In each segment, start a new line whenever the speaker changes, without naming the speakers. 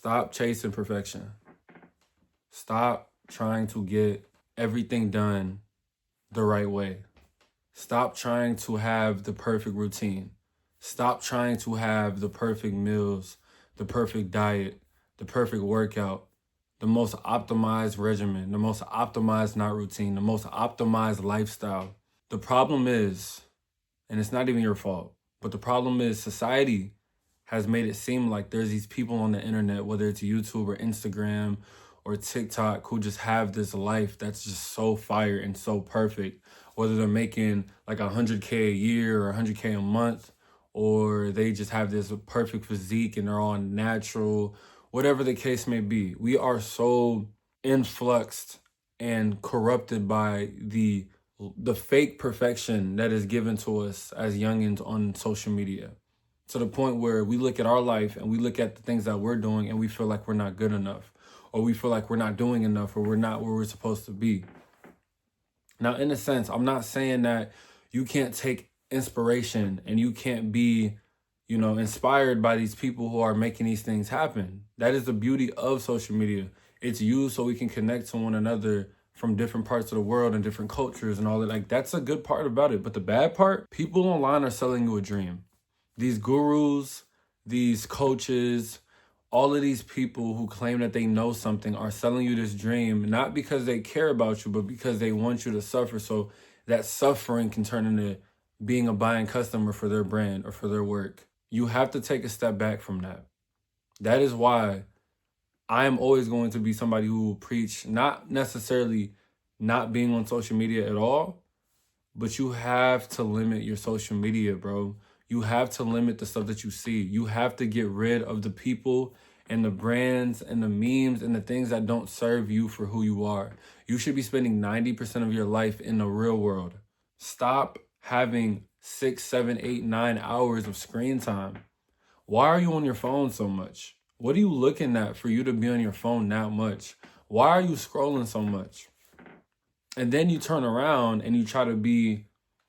Stop chasing perfection. Stop trying to get everything done the right way. Stop trying to have the perfect routine. Stop trying to have the perfect meals, the perfect diet, the perfect workout, the most optimized regimen, the most optimized not routine, the most optimized lifestyle. The problem is, and it's not even your fault, but the problem is society has made it seem like there's these people on the internet, whether it's YouTube or Instagram or TikTok, who just have this life that's just so fire and so perfect. Whether they're making like 100K a year or 100K a month, or they just have this perfect physique and they're all natural, whatever the case may be. We are so influxed and corrupted by the fake perfection that is given to us as youngins on social media, to the point where we look at our life and we look at the things that we're doing and we feel like we're not good enough, or we feel like we're not doing enough, or we're not where we're supposed to be. Now, in a sense, I'm not saying that you can't take inspiration and you can't be, inspired by these people who are making these things happen. That is the beauty of social media. It's used so we can connect to one another from different parts of the world and different cultures and all that. Like, that's a good part about it. But the bad part, people online are selling you a dream. These gurus, these coaches, all of these people who claim that they know something are selling you this dream, not because they care about you, but because they want you to suffer. So that suffering can turn into being a buying customer for their brand or for their work. You have to take a step back from that. That is why I am always going to be somebody who will preach, not necessarily not being on social media at all, but you have to limit your social media, bro. You have to limit the stuff that you see. You have to get rid of the people and the brands and the memes and the things that don't serve you for who you are. You should be spending 90% of your life in the real world. Stop having 6, 7, 8, 9 hours of screen time. Why are you on your phone so much? What are you looking at for you to be on your phone that much? Why are you scrolling so much? And then you turn around and you try to be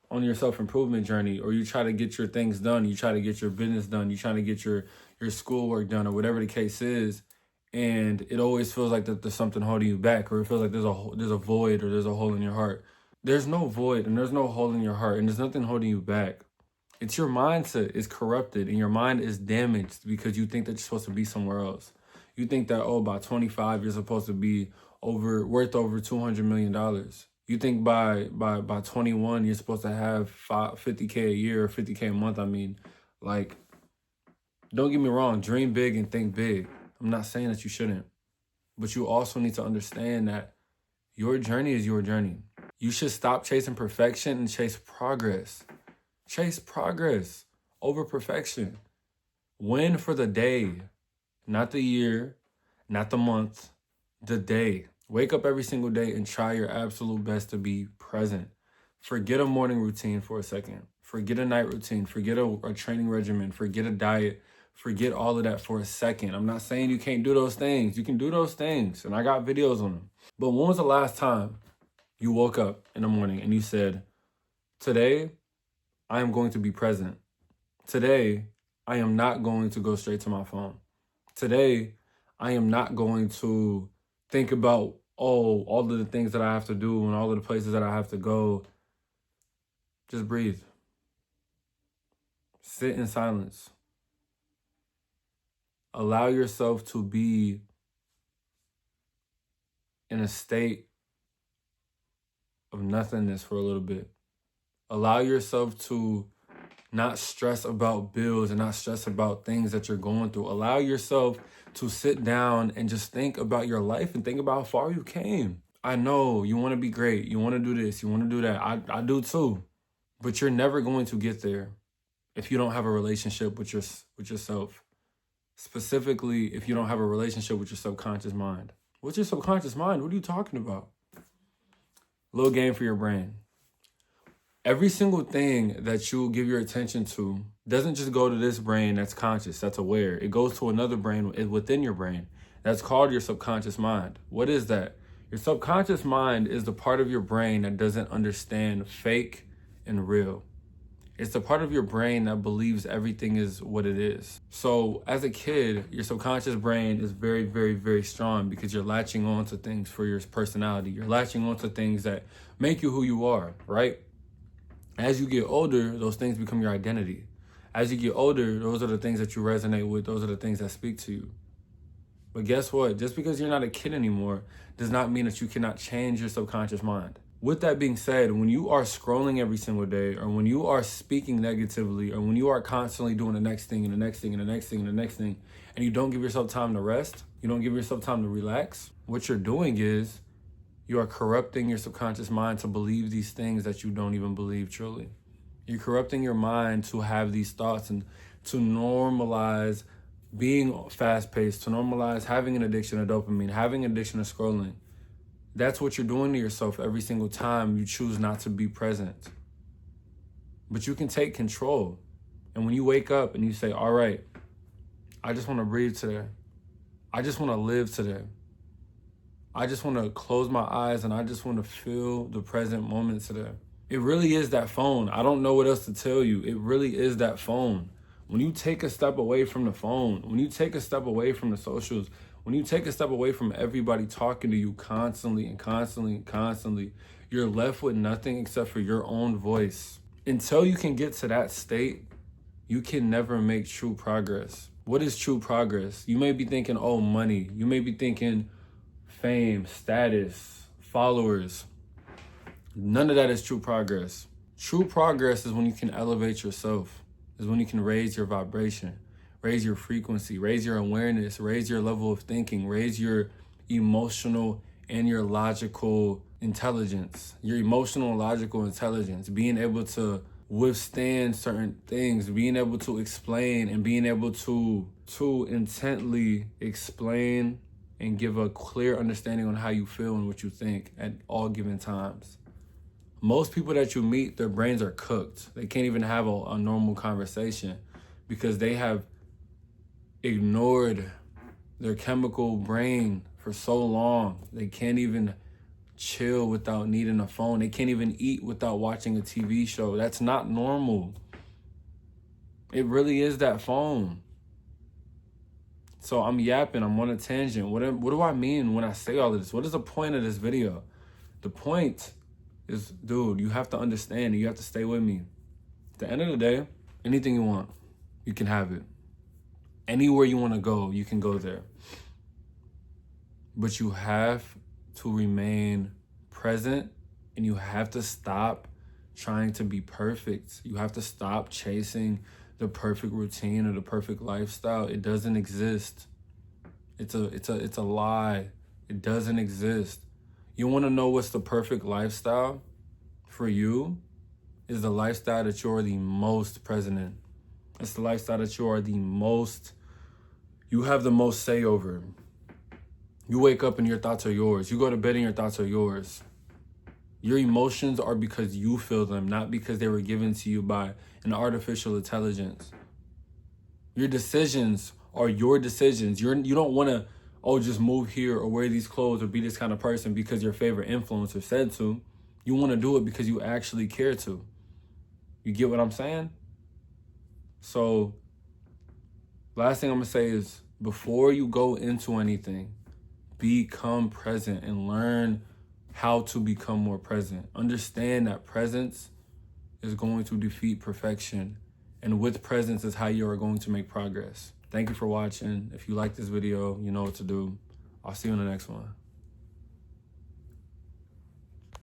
on your self-improvement journey, or you try to get your things done, you try to get your business done, you try to get your schoolwork done, or whatever the case is, and it always feels like that there's something holding you back, or it feels like there's a void, or there's a hole in your heart. There's no void and there's no hole in your heart, and there's nothing holding you back. It's your mindset is corrupted and your mind is damaged because you think that you're supposed to be somewhere else. You think that, by 25 you're supposed to be worth over $200 million. You think by 21 you're supposed to have $50K a year or $50K a month. Like, don't get me wrong, dream big and think big. I'm not saying that you shouldn't, but you also need to understand that your journey is your journey. You should stop chasing perfection and chase progress. Chase progress over perfection. Win for the day, not the year, not the month, the day. Wake up every single day and try your absolute best to be present. Forget a morning routine for a second. Forget a night routine. Forget a training regimen. Forget a diet. Forget all of that for a second. I'm not saying you can't do those things. You can do those things, and I got videos on them. But when was the last time you woke up in the morning and you said, today, I am going to be present. Today, I am not going to go straight to my phone. Today, I am not going to think about, all of the things that I have to do and all of the places that I have to go. Just breathe. Sit in silence. Allow yourself to be in a state of nothingness for a little bit. Allow yourself to not stress about bills and not stress about things that you're going through. Allow yourself to sit down and just think about your life and think about how far you came. I know you want to be great. You want to do this. You want to do that. I do too. But you're never going to get there if you don't have a relationship with yourself. Specifically, if you don't have a relationship with your subconscious mind. What's your subconscious mind? What are you talking about? Little game for your brain. Every single thing that you give your attention to doesn't just go to this brain that's conscious, that's aware. It goes to another brain within your brain. That's called your subconscious mind. What is that? Your subconscious mind is the part of your brain that doesn't understand fake and real. It's the part of your brain that believes everything is what it is. So as a kid, your subconscious brain is very, very, very strong because you're latching on to things for your personality. You're latching on to things that make you who you are, right? As you get older, those things become your identity. As you get older, those are the things that you resonate with. Those are the things that speak to you. But guess what? Just because you're not a kid anymore does not mean that you cannot change your subconscious mind. With that being said, when you are scrolling every single day, or when you are speaking negatively, or when you are constantly doing the next thing and the next thing and the next thing and the next thing, and you don't give yourself time to rest, you don't give yourself time to relax, what you're doing is you are corrupting your subconscious mind to believe these things that you don't even believe truly. You're corrupting your mind to have these thoughts and to normalize being fast-paced, to normalize having an addiction to dopamine, having an addiction to scrolling. That's what you're doing to yourself every single time you choose not to be present. But you can take control. And when you wake up and you say, all right, I just want to breathe today. I just want to live today. I just want to close my eyes and I just want to feel the present moment today. It really is that phone. I don't know what else to tell you. It really is that phone. When you take a step away from the phone, when you take a step away from the socials, when you take a step away from everybody talking to you constantly and constantly and constantly, you're left with nothing except for your own voice. Until you can get to that state, you can never make true progress. What is true progress? You may be thinking, oh, money. You may be thinking fame, status, followers. None of that is true progress. True progress is when you can elevate yourself, is when you can raise your vibration, raise your frequency, raise your awareness, raise your level of thinking, raise your emotional and your logical intelligence, your emotional and logical intelligence, being able to withstand certain things, being able to explain and being able to intently explain and give a clear understanding on how you feel and what you think at all given times. Most people that you meet, their brains are cooked. They can't even have a normal conversation because they have ignored their chemical brain for so long. They can't even chill without needing a phone. They can't even eat without watching a TV show. That's not normal. It really is that phone. So I'm yapping, I'm on a tangent. What do I mean when I say all of this? What is the point of this video? The point is, dude, you have to understand, you have to stay with me. At the end of the day, anything you want, you can have it. Anywhere you want to go, you can go there. But you have to remain present and you have to stop trying to be perfect. You have to stop chasing the perfect routine or the perfect lifestyle. It doesn't exist. It's a lie. It doesn't exist. You want to know what's the perfect lifestyle for you? Is the lifestyle that you're the most present in. It's the lifestyle that you have the most say over. You wake up and your thoughts are yours. You go to bed and your thoughts are yours. Your emotions are because you feel them, not because they were given to you by an artificial intelligence. Your decisions are your decisions. You don't want to, just move here or wear these clothes or be this kind of person because your favorite influencer said to. You want to do it because you actually care to. You get what I'm saying? So, last thing I'm going to say is, before you go into anything, become present and learn how to become more present. Understand that presence is going to defeat perfection. And with presence is how you are going to make progress. Thank you for watching. If you like this video, you know what to do. I'll see you in the next one.